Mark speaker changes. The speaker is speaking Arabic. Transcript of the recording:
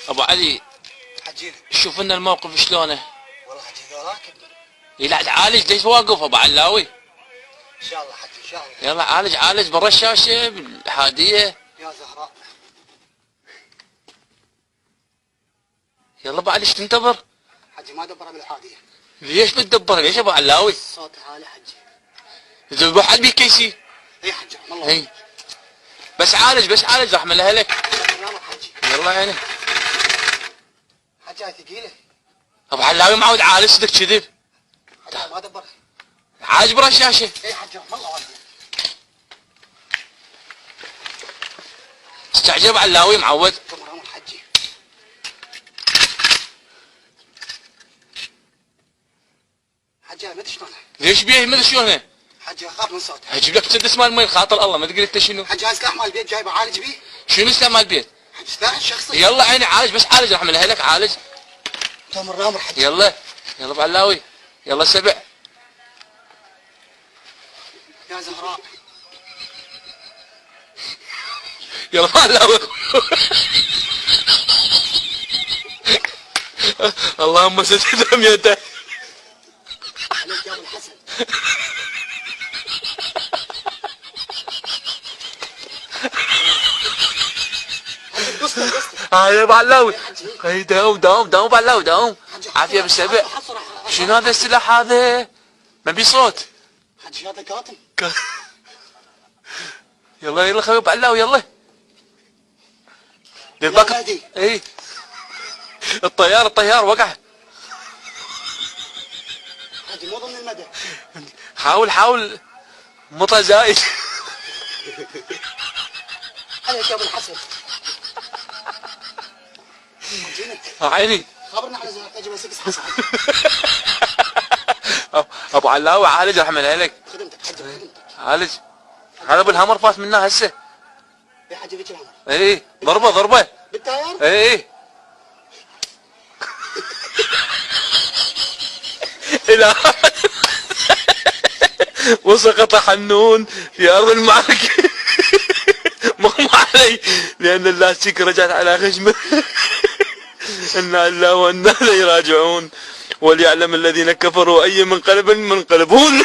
Speaker 1: ابو علي
Speaker 2: حجينا.
Speaker 1: شوف لنا الموقف شلونه.
Speaker 2: والله حجي ذولاك.
Speaker 1: لا عالج، ليش واقف ابو علاوي؟
Speaker 2: ان شاء الله حجي ان شاء الله.
Speaker 1: يلا عالج برا الشاشه بالحاديه.
Speaker 2: يا زهراء.
Speaker 1: يلا ابو علي ايش تنتظر؟
Speaker 2: حجي ما دبره بالحاديه.
Speaker 1: ليش بتدبر؟ ليش ابو علاوي؟
Speaker 2: صوت عالي حجي.
Speaker 1: ذبح حد بيكيسي.
Speaker 2: اي حجي رحم الله.
Speaker 1: اي بس عالج رحم الله لك.
Speaker 2: يلا حجي.
Speaker 1: يلا يعني
Speaker 2: حجي هاي ثقيله.
Speaker 1: ابو علاوي معود عالج صدق كذب.
Speaker 2: حجي ما دبره.
Speaker 1: عالج برا الشاشه.
Speaker 2: اي حجي رحم الله والديك.
Speaker 1: استعجل ابو علاوي معود.
Speaker 2: تمر امر حجي. حجي ما ادري شلونه.
Speaker 1: ليش بيه ما ادري شلونه؟
Speaker 2: حجي اخاف من صوته.
Speaker 1: اجيب لك مسدس مال مي خاطر الله ما تقول انت شنو؟
Speaker 2: حجي هاي سلاح مال البيت جايبه عالج بيه.
Speaker 1: شنو سلاح مال البيت؟
Speaker 2: حجي سلاح شخصي.
Speaker 1: يلا عيني عالج بس عالج رحم الله لك عالج.
Speaker 2: تمر امر حجي.
Speaker 1: يلا ابو علاوي يلا سبع.
Speaker 2: يا زهراء.
Speaker 1: يلا ابو علاوي. اللهم سدد رميته.
Speaker 2: عليك يا ابو الحسن. حجي قصته.
Speaker 1: هاي ابو علاوي. اي داوم ابو علاوي داوم. عافيه بالسبع. شنو هذا السلاح هذا؟ ما بي صوت.
Speaker 2: حجي هذا كاتم.
Speaker 1: يلا خلي ابو علاوي يلا.
Speaker 2: يلا هادي.
Speaker 1: اي الطيار وقع.
Speaker 2: حجي مو ضمن المدى.
Speaker 1: حاول مطى زايد.
Speaker 2: عليك يا ابو الحسن. حجينا.
Speaker 1: عيني.
Speaker 2: خبرنا على زهرة تجي بس حصل.
Speaker 1: ابو علاوي عالج رحم الله لك.
Speaker 2: خدمتك حجي خدمتك.
Speaker 1: عالج. هذا ابو الهمر فات منها هسه.
Speaker 2: يا حجي ذيك الهمر.
Speaker 1: اي ضربه.
Speaker 2: بالتاير؟
Speaker 1: اي الى وسقط حنون في ارض المعركه. مغمى علي لان اللاستيك رجعت على خشمه. انا لله وانا اليه راجعون وليعلم الذين كفروا اي منقلب منقلبون.